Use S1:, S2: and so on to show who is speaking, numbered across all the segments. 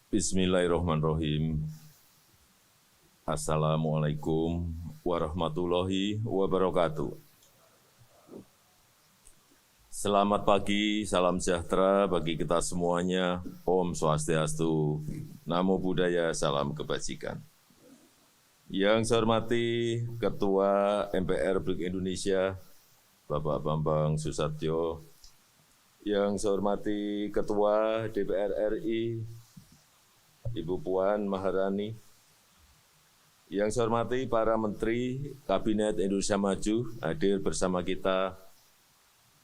S1: Bismillahirrahmanirrahim. Assalamualaikum warahmatullahi wabarakatuh. Selamat pagi, salam sejahtera bagi kita semuanya. Om Swastiastu, Namo Buddhaya, salam kebajikan. Yang saya hormati Ketua MPR Republik Indonesia, Bapak Bambang Susatyo. Yang saya hormati Ketua DPR RI, Ibu Puan Maharani. Yang saya hormati para Menteri Kabinet Indonesia Maju hadir bersama kita,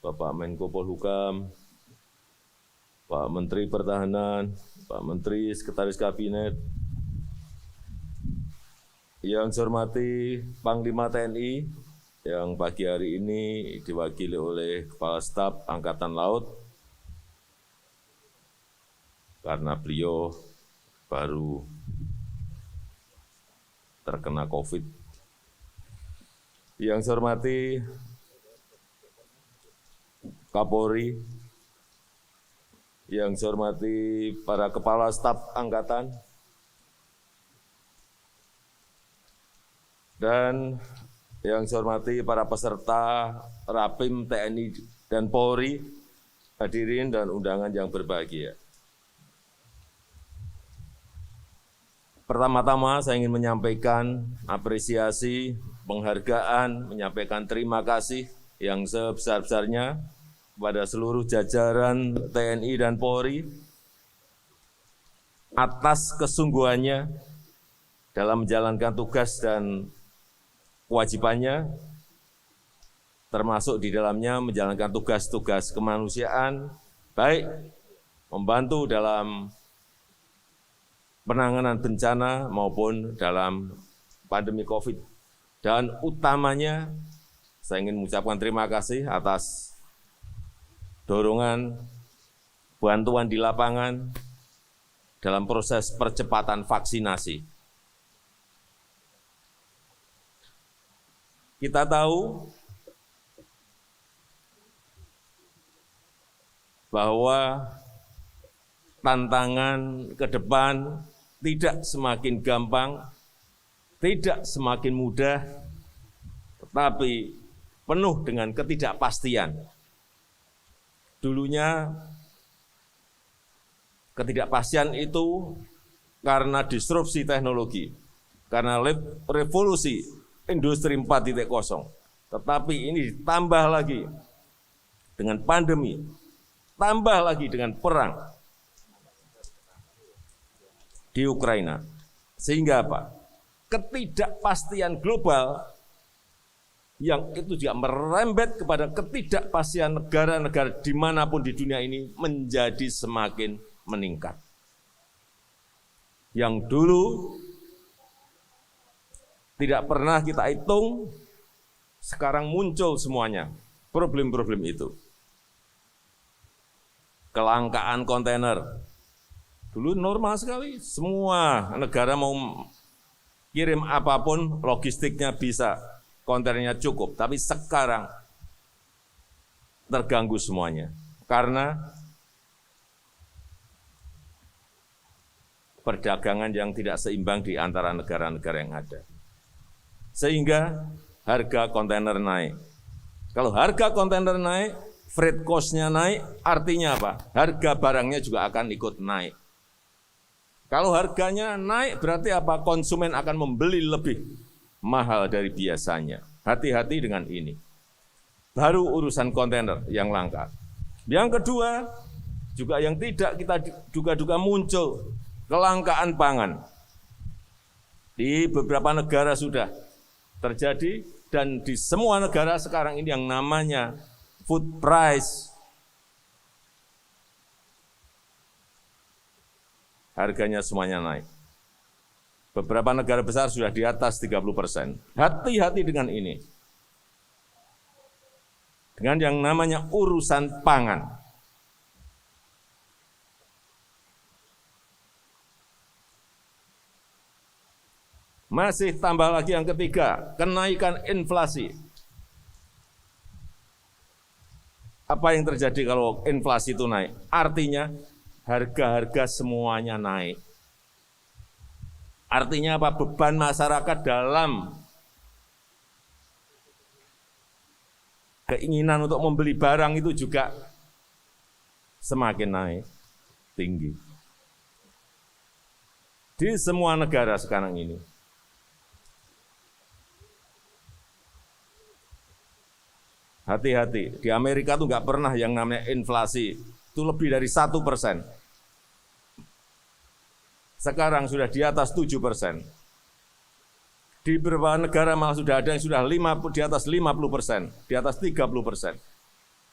S1: Bapak Menko Polhukam, Pak Menteri Pertahanan, Pak Menteri Sekretaris Kabinet. Yang saya hormati Panglima TNI yang pagi hari ini diwakili oleh Kepala Staf Angkatan Laut karena beliau baru terkena COVID. Yang saya hormati Kapolri, yang saya hormati para Kepala Staf Angkatan, dan yang saya hormati para peserta Rapim TNI dan Polri, hadirin dan undangan yang berbahagia. Pertama-tama saya ingin menyampaikan apresiasi, penghargaan, menyampaikan terima kasih yang sebesar-besarnya kepada seluruh jajaran TNI dan Polri atas kesungguhannya dalam menjalankan tugas dan kewajibannya, termasuk di dalamnya menjalankan tugas-tugas kemanusiaan, baik membantu dalam penanganan bencana maupun dalam pandemi COVID. Dan utamanya, saya ingin mengucapkan terima kasih atas dorongan bantuan di lapangan dalam proses percepatan vaksinasi. Kita tahu bahwa tantangan ke depan tidak semakin gampang, tidak semakin mudah, tetapi penuh dengan ketidakpastian. Dulunya ketidakpastian itu karena disrupsi teknologi, karena revolusi industri 4.0, tetapi ini ditambah lagi dengan pandemi, tambah lagi dengan perang di Ukraina. Sehingga apa? Ketidakpastian global yang itu juga merembet kepada ketidakpastian negara-negara dimanapun di dunia ini menjadi semakin meningkat. Yang dulu tidak pernah kita hitung, sekarang muncul semuanya problem-problem itu. Kelangkaan kontainer. Dulu normal sekali, semua negara mau kirim apapun, logistiknya bisa, kontainernya cukup. Tapi sekarang terganggu semuanya, karena perdagangan yang tidak seimbang di antara negara-negara yang ada. Sehingga harga kontainer naik. Kalau harga kontainer naik, freight cost-nya naik, artinya apa? Harga barangnya juga akan ikut naik. Kalau harganya naik berarti apa? Konsumen akan membeli lebih mahal dari biasanya. Hati-hati dengan ini. Baru urusan kontainer yang langka. Yang kedua, juga yang tidak kita duga-duga muncul, kelangkaan pangan. Di beberapa negara sudah terjadi dan di semua negara sekarang ini yang namanya food price, harganya semuanya naik. Beberapa negara besar sudah di atas 30%. Hati-hati dengan ini. Dengan yang namanya urusan pangan. Masih tambah lagi yang ketiga, kenaikan inflasi. Apa yang terjadi kalau inflasi itu naik? Artinya harga-harga semuanya naik. Artinya apa? Beban masyarakat dalam keinginan untuk membeli barang itu juga semakin naik tinggi. Di semua negara sekarang ini. Hati-hati, di Amerika tuh nggak pernah yang namanya inflasi itu lebih dari 1%. Sekarang sudah di atas 7%. Di beberapa negara malah sudah ada yang sudah di atas 50%, di atas 30%.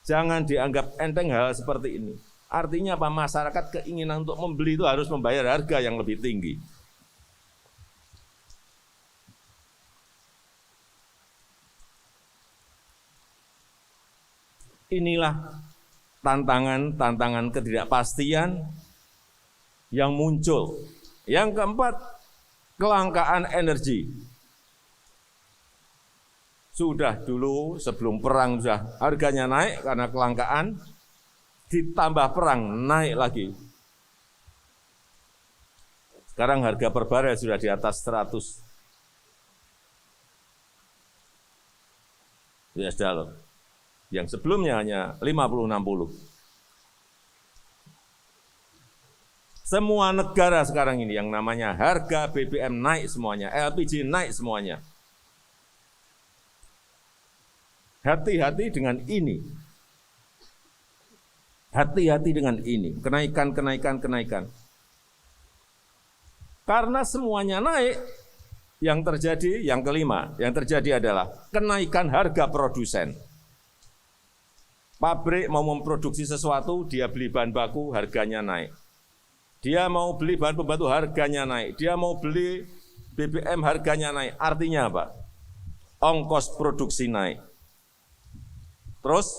S1: Jangan dianggap enteng hal seperti ini. Artinya apa? Masyarakat keinginan untuk membeli itu harus membayar harga yang lebih tinggi. Inilah tantangan ketidakpastian yang muncul. Yang keempat, kelangkaan energi. Sudah dulu sebelum perang sudah harganya naik karena kelangkaan, ditambah perang naik lagi. Sekarang harga per barel sudah di atas 100 US dollar. Yang sebelumnya hanya 50-60. Semua negara sekarang ini yang namanya harga BBM naik semuanya, LPG naik semuanya. Hati-hati dengan ini. Hati-hati dengan ini, kenaikan. Karena semuanya naik, yang terjadi, yang kelima, yang terjadi adalah kenaikan harga produsen. Pabrik mau memproduksi sesuatu, dia beli bahan baku, harganya naik. Dia mau beli bahan pembantu, harganya naik. Dia mau beli BBM, harganya naik. Artinya apa? Ongkos produksi naik. Terus,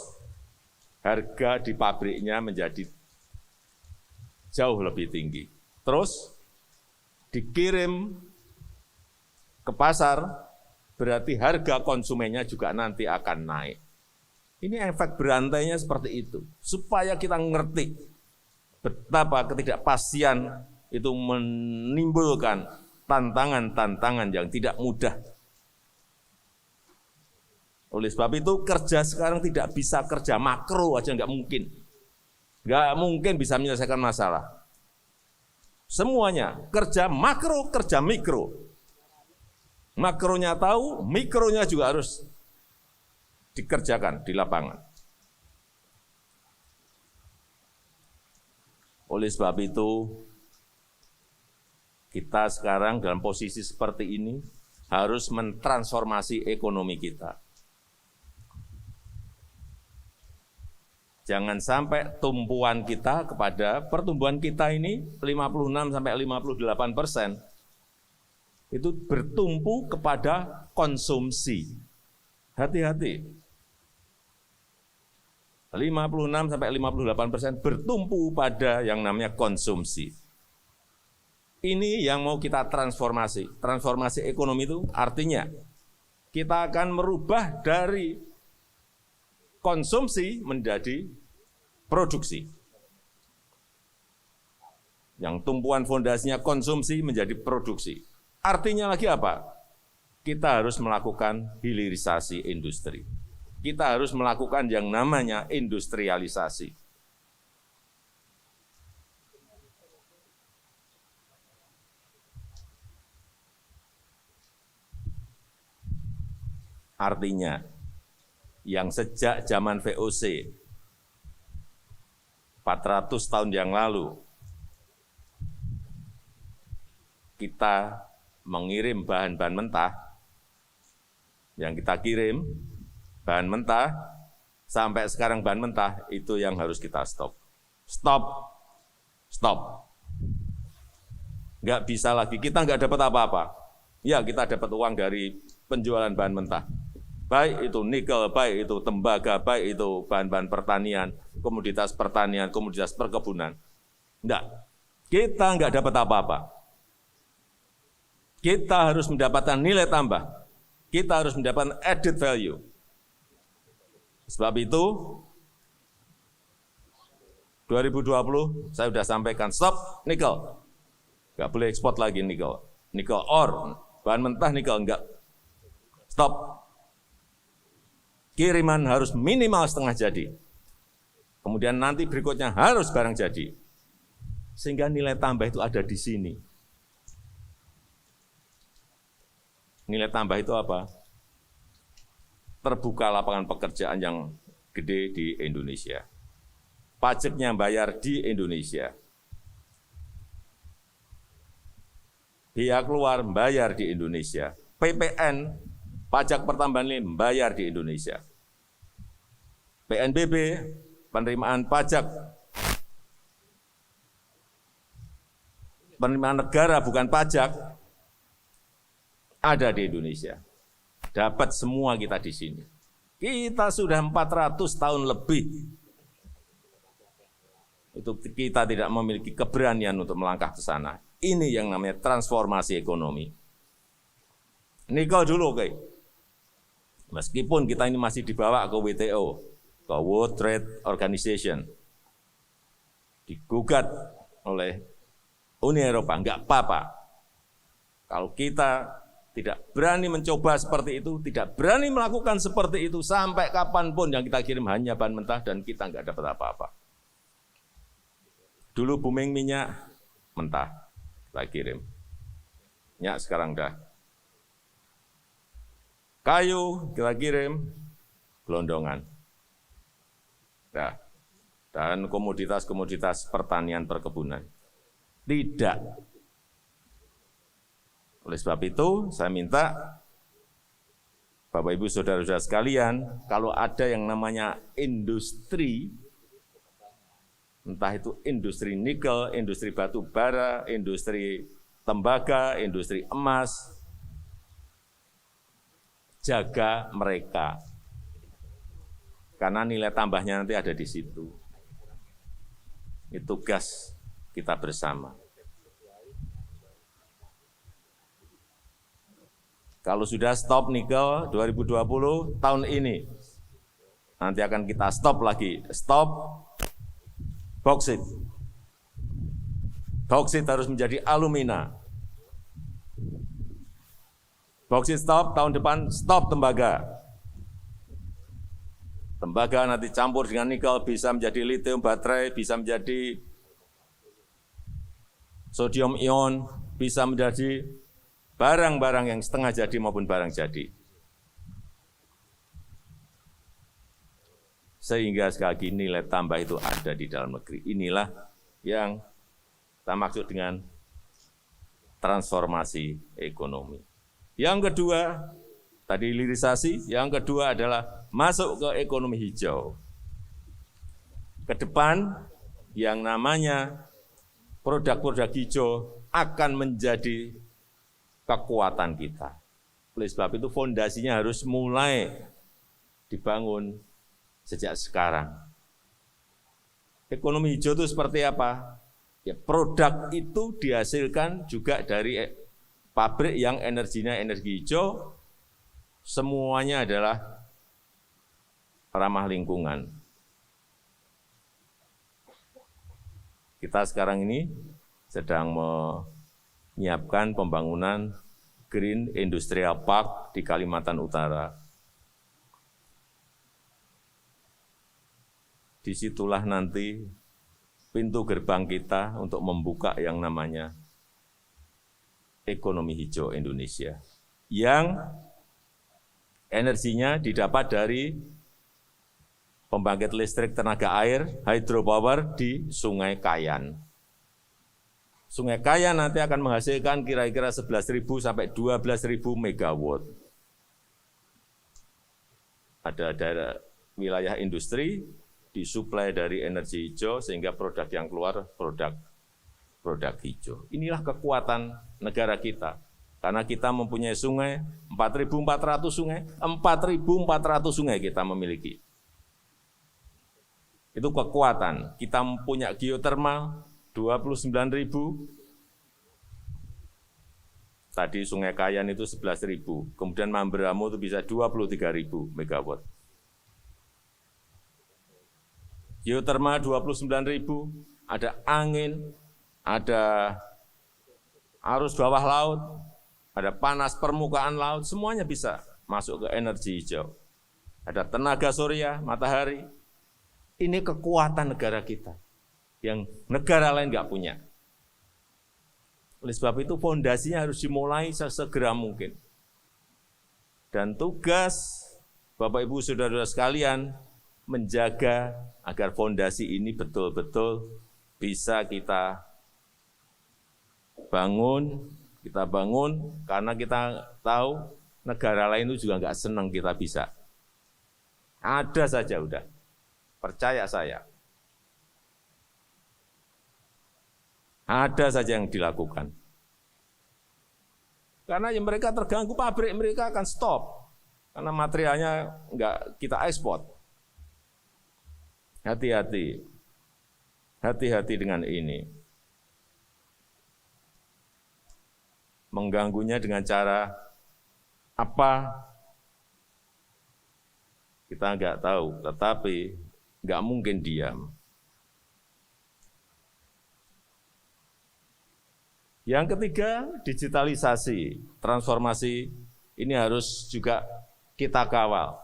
S1: harga di pabriknya menjadi jauh lebih tinggi. Terus, dikirim ke pasar, berarti harga konsumennya juga nanti akan naik. Ini efek berantainya seperti itu. Supaya kita ngerti betapa ketidakpastian itu menimbulkan tantangan-tantangan yang tidak mudah. Oleh sebab itu kerja sekarang tidak bisa kerja makro aja, nggak mungkin. Nggak mungkin bisa menyelesaikan masalah. Semuanya, kerja makro, kerja mikro. Makronya tahu, mikronya juga harus dikerjakan di lapangan. Oleh sebab itu, kita sekarang dalam posisi seperti ini harus mentransformasi ekonomi kita. Jangan sampai tumpuan kita kepada pertumbuhan kita ini 56-58% itu bertumpu kepada konsumsi. Hati-hati. 56-58% bertumpu pada yang namanya konsumsi. Ini yang mau kita transformasi. Transformasi ekonomi itu artinya kita akan merubah dari konsumsi menjadi produksi. Yang tumpuan fondasinya konsumsi menjadi produksi. Artinya lagi apa? Kita harus melakukan hilirisasi industri. Kita harus melakukan yang namanya industrialisasi. Artinya, yang sejak zaman VOC, 400 tahun yang lalu, kita mengirim bahan-bahan mentah, yang kita kirim, bahan mentah, sampai sekarang bahan mentah, itu yang harus kita stop. Stop. Nggak bisa lagi, kita nggak dapat apa-apa. Ya, kita dapat uang dari penjualan bahan mentah. Baik itu nikel, baik itu tembaga, baik itu bahan-bahan pertanian, komoditas perkebunan. Enggak, kita nggak dapat apa-apa. Kita harus mendapatkan nilai tambah. Kita harus mendapatkan added value. Sebab itu, 2020 saya sudah sampaikan stop nikel. Nggak boleh ekspor lagi nikel. nikel ore, bahan mentah nikel enggak. Stop. Kiriman harus minimal setengah jadi. Kemudian nanti berikutnya harus barang jadi. Sehingga nilai tambah itu ada di sini. Nilai tambah itu apa? Terbuka lapangan pekerjaan yang gede di Indonesia. Pajaknya bayar di Indonesia. Pihak luar bayar di Indonesia. PPN, pajak pertambahan nilai bayar di Indonesia. PNBP, penerimaan pajak, penerimaan negara bukan pajak, ada di Indonesia. Dapat semua kita di sini. Kita sudah 400 tahun lebih. Itu kita tidak memiliki keberanian untuk melangkah ke sana. Ini yang namanya transformasi ekonomi. Nikel dulu, oke. Meskipun kita ini masih dibawa ke WTO, ke World Trade Organization, digugat oleh Uni Eropa, enggak apa-apa. Kalau kita tidak berani mencoba seperti itu, tidak berani melakukan seperti itu, sampai kapanpun yang kita kirim hanya bahan mentah dan kita enggak dapat apa-apa. Dulu booming minyak mentah, kita kirim. Minyak sekarang dah. Kayu kita kirim, gelondongan. Dah. Dan komoditas-komoditas pertanian perkebunan. Tidak. Oleh sebab itu, saya minta Bapak Ibu Saudara-saudara sekalian, kalau ada yang namanya industri, entah itu industri nikel, industri batu bara, industri tembaga, industri emas, jaga mereka. Karena nilai tambahnya nanti ada di situ. Itu tugas kita bersama. Kalau sudah stop nikel 2020 tahun ini, nanti akan kita stop lagi. Stop boksit. Boksit harus menjadi alumina. Boksit stop, tahun depan stop tembaga. Tembaga nanti campur dengan nikel, bisa menjadi lithium baterai, bisa menjadi sodium ion, bisa menjadi barang-barang yang setengah jadi maupun barang jadi. Sehingga sekali lagi nilai tambah itu ada di dalam negeri. Inilah yang kita maksud dengan transformasi ekonomi. Yang kedua, tadi hilirisasi, yang kedua adalah masuk ke ekonomi hijau. Ke depan yang namanya produk-produk hijau akan menjadi kekuatan kita. Oleh sebab itu fondasinya harus mulai dibangun sejak sekarang. Ekonomi hijau itu seperti apa? Ya, produk itu dihasilkan juga dari pabrik yang energinya energi hijau, semuanya adalah ramah lingkungan. Kita sekarang ini sedang menyiapkan pembangunan Green Industrial Park di Kalimantan Utara. Disitulah nanti pintu gerbang kita untuk membuka yang namanya ekonomi hijau Indonesia, yang energinya didapat dari pembangkit listrik tenaga air, hydropower di Sungai Kayan. Sungai Kayan nanti akan menghasilkan kira-kira 11.000 sampai 12.000 megawatt. Ada daerah wilayah industri disuplai dari energi hijau sehingga produk yang keluar produk hijau. Inilah kekuatan negara kita. Karena kita mempunyai sungai, 4.400 sungai, 4.400 sungai kita memiliki. Itu kekuatan. Kita punya geotermal 29.000. Tadi Sungai Kayan itu 11.000. Kemudian Mamberamo itu bisa 23.000 megawatt. Geotermal 29.000, ada angin, ada arus bawah laut, ada panas permukaan laut, semuanya bisa masuk ke energi hijau. Ada tenaga surya, matahari. Ini kekuatan negara kita yang negara lain nggak punya. Oleh sebab itu fondasinya harus dimulai sesegera mungkin. Dan tugas Bapak Ibu Saudara-saudara sekalian menjaga agar fondasi ini betul-betul bisa kita bangun karena kita tahu negara lain itu juga nggak senang kita bisa. Ada saja udah, percaya saya. Ada saja yang dilakukan. Karena yang mereka terganggu, pabrik mereka akan stop. Karena materialnya nggak kita ekspor. Hati-hati. Hati-hati dengan ini. Mengganggunya dengan cara apa? Kita nggak tahu, tetapi nggak mungkin diam. Yang ketiga, digitalisasi, transformasi ini harus juga kita kawal.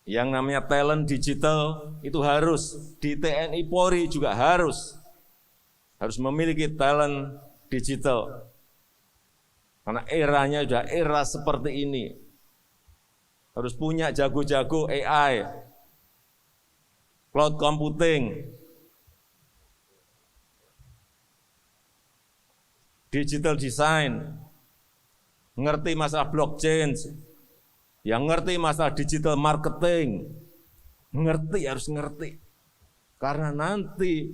S1: Yang namanya talent digital itu harus di TNI Polri juga harus memiliki talent digital. Karena eranya sudah era seperti ini. Harus punya jago-jago AI, cloud computing, digital design, ngerti masalah blockchain, yang ngerti masalah digital marketing, harus ngerti. Karena nanti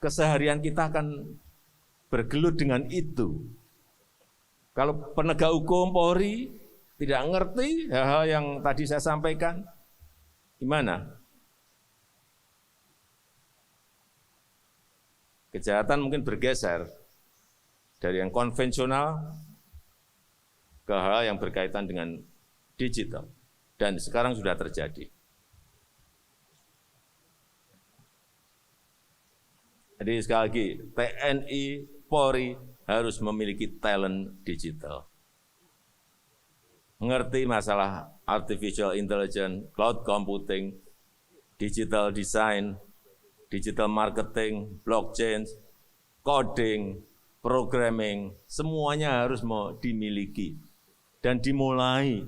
S1: keseharian kita akan bergelut dengan itu. Kalau penegak hukum Polri tidak ngerti hal-hal yang tadi saya sampaikan, gimana? Kejahatan mungkin bergeser dari yang konvensional ke hal yang berkaitan dengan digital. Dan sekarang sudah terjadi. Jadi sekali lagi, TNI, Polri harus memiliki talent digital. Mengerti masalah artificial intelligence, cloud computing, digital design, digital marketing, blockchain, coding, programming, semuanya harus dimiliki dan dimulai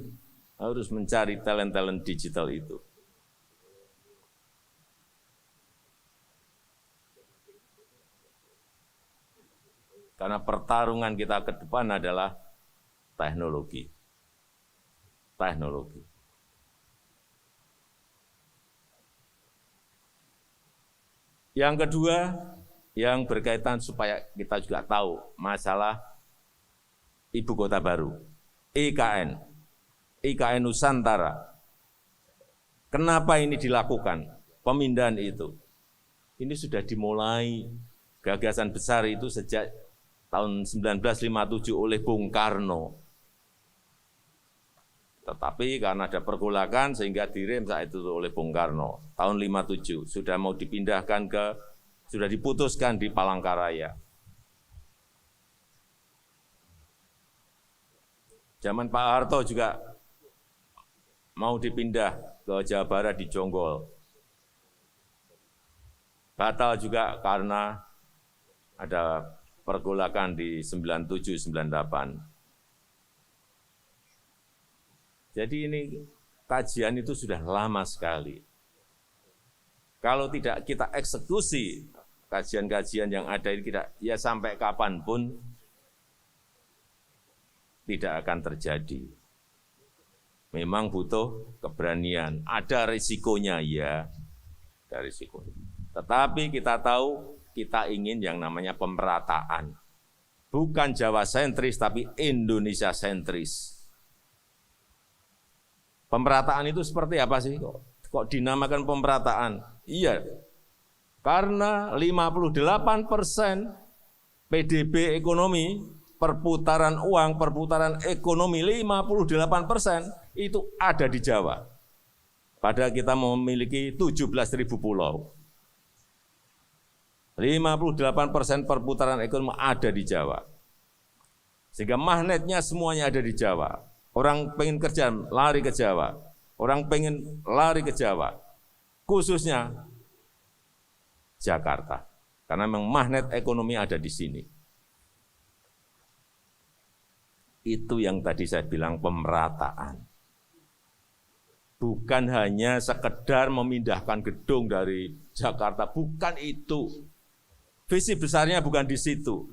S1: harus mencari talent-talent digital itu. Karena pertarungan kita ke depan adalah teknologi. Teknologi. Yang kedua, yang berkaitan supaya kita juga tahu masalah Ibu Kota Baru, IKN Nusantara. Kenapa ini dilakukan, pemindahan itu? Ini sudah dimulai, gagasan besar itu sejak tahun 1957 oleh Bung Karno. Tetapi karena ada pergolakan sehingga direm saat itu oleh Bung Karno. Tahun 57 sudah mau dipindahkan sudah diputuskan di Palangkaraya. Zaman Pak Harto juga mau dipindah ke Jawa Barat di Jonggol. Batal juga karena ada pergolakan di 97-98. Jadi ini kajian itu sudah lama sekali. Kalau tidak kita eksekusi kajian-kajian yang ada ini, ya sampai kapanpun tidak akan terjadi. Memang butuh keberanian, ada risikonya ya, ada risikonya. Tetapi kita tahu kita ingin yang namanya pemerataan. Bukan Jawa sentris tapi Indonesia sentris. Pemerataan itu seperti apa sih? Kok dinamakan pemerataan? Iya, karena 58% PDB ekonomi, perputaran uang, perputaran ekonomi 58% itu ada di Jawa. Padahal kita memiliki 17.000 pulau. 58% perputaran ekonomi ada di Jawa. Sehingga magnetnya semuanya ada di Jawa. Orang pengen kerja, lari ke Jawa. Orang pengen lari ke Jawa. Khususnya Jakarta. Karena memang magnet ekonomi ada di sini. Itu yang tadi saya bilang pemerataan. Bukan hanya sekedar memindahkan gedung dari Jakarta, bukan itu. Visi besarnya bukan di situ.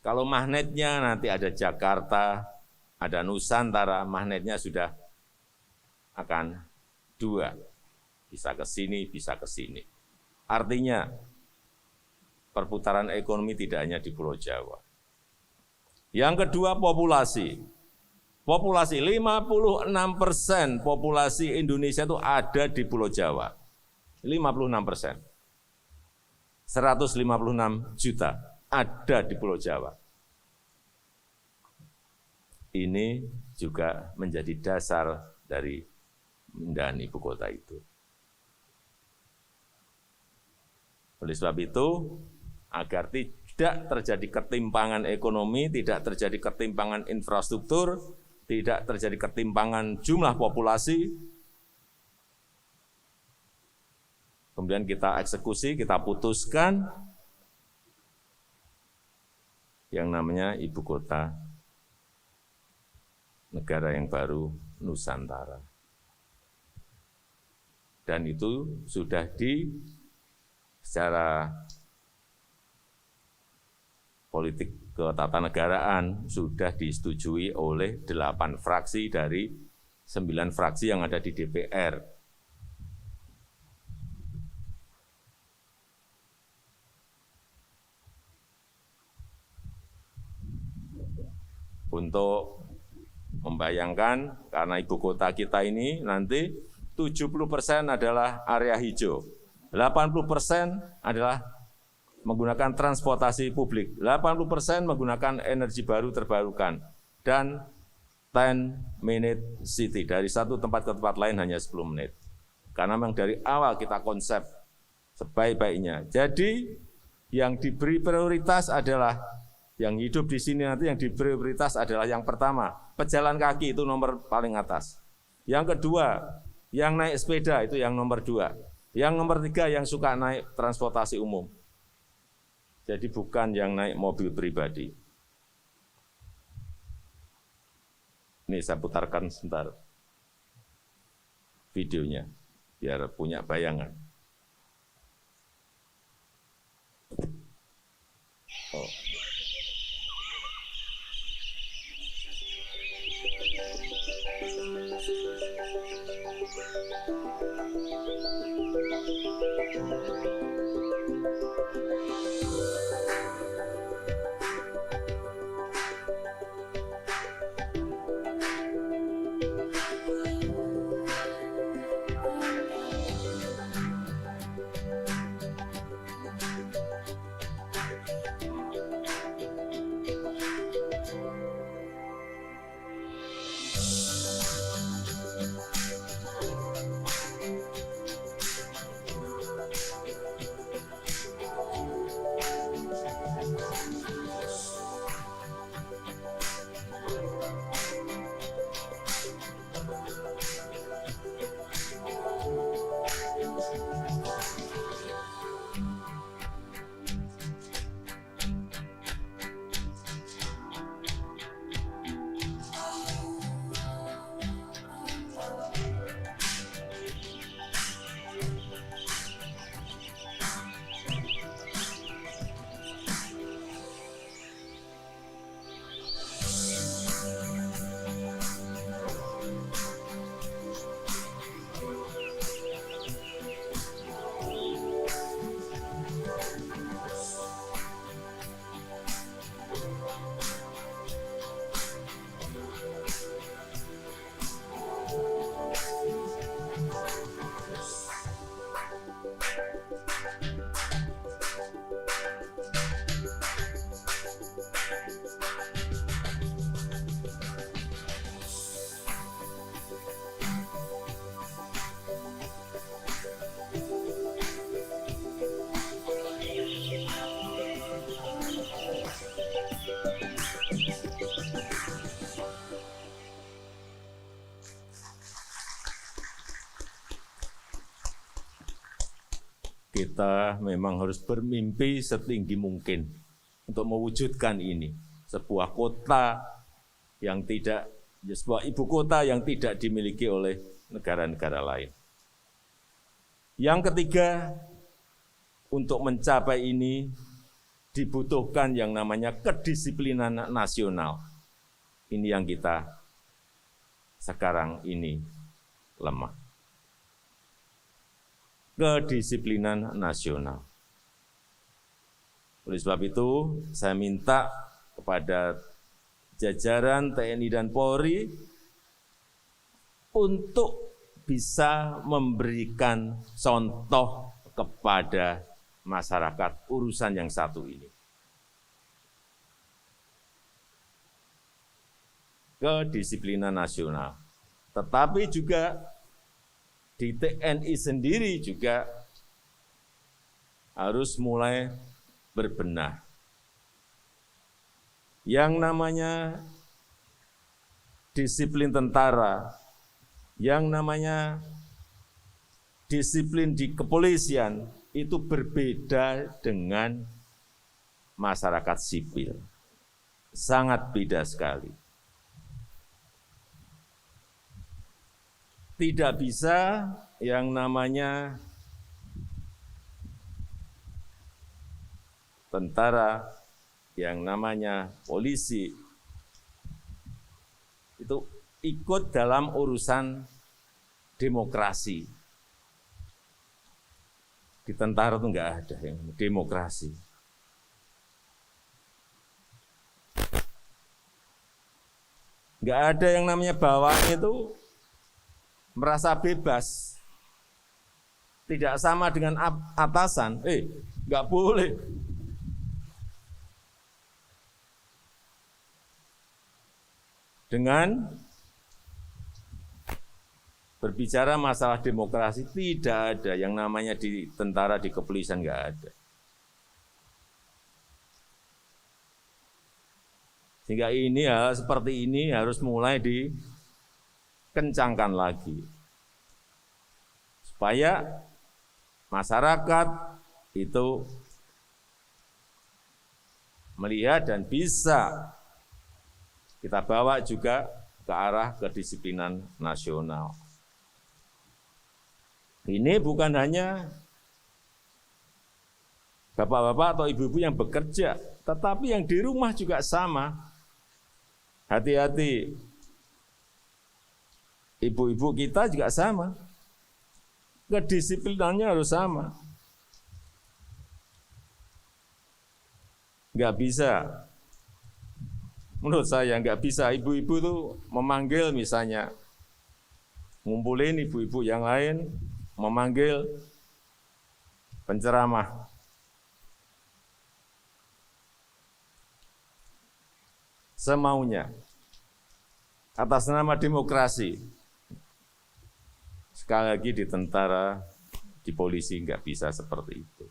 S1: Kalau magnetnya nanti ada Jakarta, ada Nusantara, magnetnya sudah akan dua. Bisa ke sini, bisa ke sini. Artinya, perputaran ekonomi tidak hanya di Pulau Jawa. Yang kedua, populasi. Populasi 56% populasi Indonesia itu ada di Pulau Jawa. 56%. 156 juta ada di Pulau Jawa. Ini juga menjadi dasar dari pemindahan ibu kota itu. Oleh sebab itu, agar tidak terjadi ketimpangan ekonomi, tidak terjadi ketimpangan infrastruktur, tidak terjadi ketimpangan jumlah populasi, kemudian kita eksekusi, kita putuskan yang namanya ibu kota negara yang baru Nusantara. Dan itu sudah secara politik ketatanegaraan sudah disetujui oleh 8 fraksi dari 9 fraksi yang ada di DPR. Untuk membayangkan, karena ibu kota kita ini nanti 70% adalah area hijau, 80% adalah menggunakan transportasi publik, 80% menggunakan energi baru terbarukan, dan 10-minute city, dari satu tempat ke tempat lain hanya 10 menit. Karena memang dari awal kita konsep sebaik-baiknya. Jadi yang diberi prioritas adalah, yang hidup di sini nanti yang diberi prioritas adalah yang pertama, pejalan kaki itu nomor paling atas. Yang kedua, yang naik sepeda itu yang nomor 2. Yang nomor 3 yang suka naik transportasi umum. Jadi bukan yang naik mobil pribadi. Ini saya putarkan sebentar videonya, biar punya bayangan. Oh. kita memang harus bermimpi setinggi mungkin untuk mewujudkan ini. Sebuah kota yang tidak, sebuah ibu kota yang tidak dimiliki oleh negara-negara lain. Yang ketiga, untuk mencapai ini dibutuhkan yang namanya kedisiplinan nasional. Ini yang kita sekarang ini lemah. Kedisiplinan nasional. Oleh sebab itu, saya minta kepada jajaran TNI dan Polri untuk bisa memberikan contoh kepada masyarakat urusan yang satu ini. Kedisiplinan nasional. Tetapi juga di TNI sendiri juga harus mulai berbenah. Yang namanya disiplin tentara, yang namanya disiplin di kepolisian itu berbeda dengan masyarakat sipil. Sangat beda sekali. Tidak bisa yang namanya tentara, yang namanya polisi, itu ikut dalam urusan demokrasi. Di tentara itu enggak ada yang demokrasi. Enggak ada yang namanya bawahan itu merasa bebas. Tidak sama dengan atasan. Enggak boleh. Dengan berbicara masalah demokrasi, tidak ada yang namanya di tentara, di kepolisian, enggak ada. Sehingga ini hal seperti ini harus mulai dikencangkan lagi. Supaya masyarakat itu melihat dan bisa kita bawa juga ke arah kedisiplinan nasional. Ini bukan hanya bapak-bapak atau ibu-ibu yang bekerja, tetapi yang di rumah juga sama. Hati-hati, ibu-ibu kita juga sama. Kedisiplinannya harus sama. Enggak bisa. Menurut saya enggak bisa ibu-ibu itu memanggil misalnya, ngumpulin ibu-ibu yang lain, memanggil penceramah. Semaunya, atas nama demokrasi. Sekali lagi di tentara, di polisi enggak bisa seperti itu.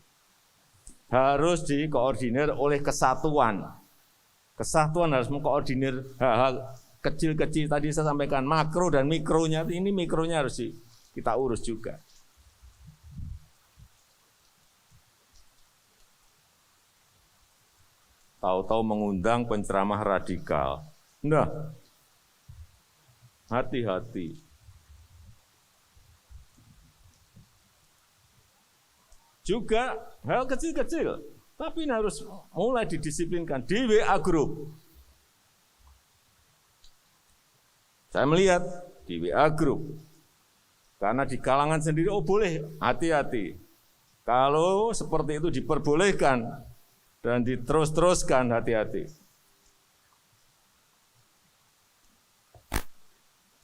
S1: Harus dikoordinir oleh kesatuan. Kesatuan harus mengkoordinir hal-hal kecil-kecil tadi saya sampaikan, makro dan mikronya, ini mikronya harus kita urus juga. Tahu-tahu mengundang penceramah radikal. Nah, hati-hati. Juga hal kecil-kecil, tapi ini harus mulai didisiplinkan di WA Group. Saya melihat di WA Group, karena di kalangan sendiri, boleh, hati-hati. Kalau seperti itu diperbolehkan dan diterus-teruskan, hati-hati.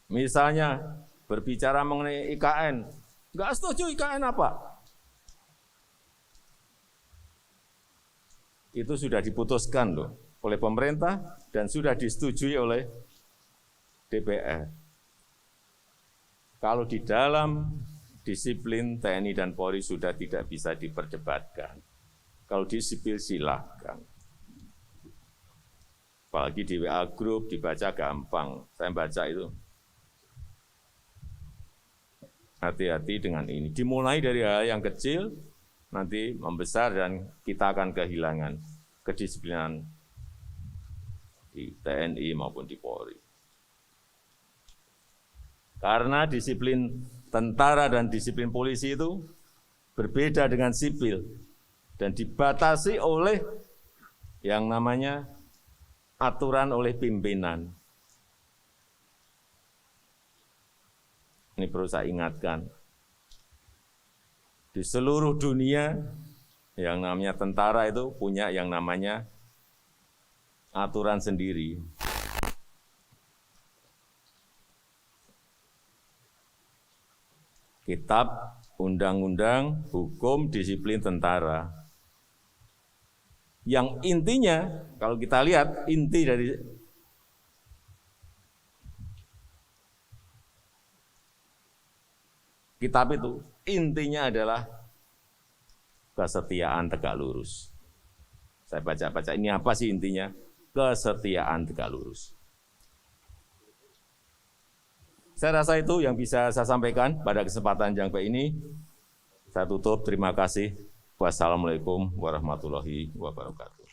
S1: Misalnya berbicara mengenai IKN, nggak setuju IKN apa? Itu sudah diputuskan loh oleh pemerintah dan sudah disetujui oleh DPR. Kalau di dalam disiplin TNI dan Polri sudah tidak bisa diperdebatkan. Kalau di sipil silahkan. Apalagi di WA Group dibaca gampang. Saya baca itu. Hati-hati dengan ini. Dimulai dari hal yang kecil, nanti membesar dan kita akan kehilangan kedisiplinan di TNI maupun di Polri. Karena disiplin tentara dan disiplin polisi itu berbeda dengan sipil dan dibatasi oleh yang namanya aturan oleh pimpinan. Ini perlu saya ingatkan. Di seluruh dunia yang namanya tentara itu punya yang namanya aturan sendiri. Kitab, undang-undang, hukum, disiplin tentara. Yang intinya, kalau kita lihat inti dari kitab itu, intinya adalah kesetiaan tegak lurus. Saya baca-baca, ini apa sih intinya? Kesetiaan tegak lurus. Saya rasa itu yang bisa saya sampaikan pada kesempatan yang baik ini. Saya tutup, terima kasih. Wassalamualaikum warahmatullahi wabarakatuh.